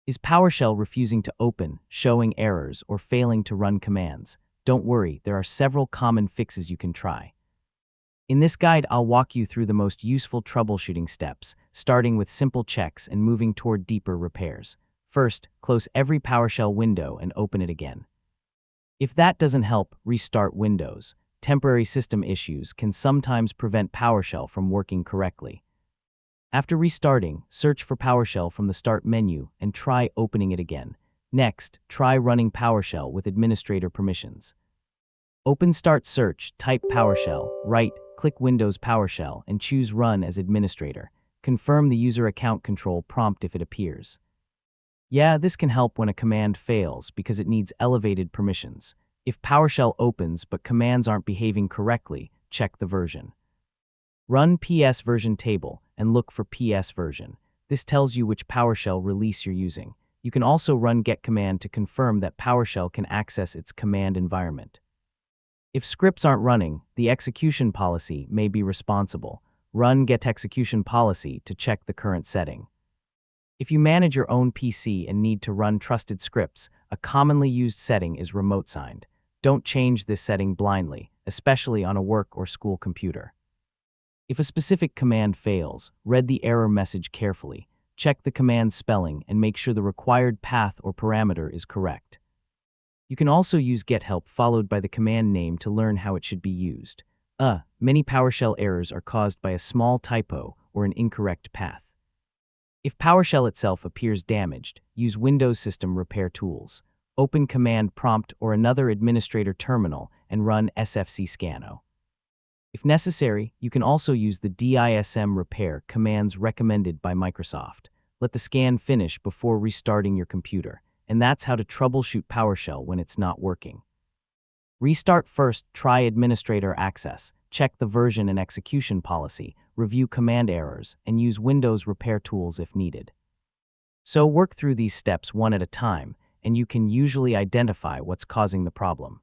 Is PowerShell refusing to open, showing errors, or failing to run commands? Don't worry, there are several common fixes you can try. In this guide, I'll walk you through the most useful troubleshooting steps, starting with simple checks and moving toward deeper repairs. First, close every PowerShell window and open it again. If that doesn't help, restart Windows. Temporary system issues can sometimes prevent PowerShell from working correctly. After restarting, search for PowerShell from the Start menu and try opening it again. Next, try running PowerShell with administrator permissions. Open Start Search, type PowerShell, right-click Windows PowerShell, and choose Run as administrator. Confirm the user account control prompt if it appears. Yeah, this can help when a command fails because it needs elevated permissions. If PowerShell opens but commands aren't behaving correctly, check the version. Run PS version table and look for PS version. This tells you which PowerShell release you're using. You can also run get command to confirm that PowerShell can access its command environment. If scripts aren't running, the execution policy may be responsible. Run get execution policy to check the current setting. If you manage your own PC and need to run trusted scripts, a commonly used setting is remote signed. Don't change this setting blindly, especially on a work or school computer. If a specific command fails, read the error message carefully. Check the command spelling and make sure the required path or parameter is correct. You can also use get help followed by the command name to learn how it should be used. Many PowerShell errors are caused by a small typo or an incorrect path. If PowerShell itself appears damaged, use Windows System Repair Tools. Open Command Prompt or another administrator terminal and run sfc scanno. If necessary, you can also use the DISM repair commands recommended by Microsoft. Let the scan finish before restarting your computer, and that's how to troubleshoot PowerShell when it's not working. Restart first, try administrator access, check the version and execution policy, review command errors, and use Windows repair tools if needed. So work through these steps one at a time, and you can usually identify what's causing the problem.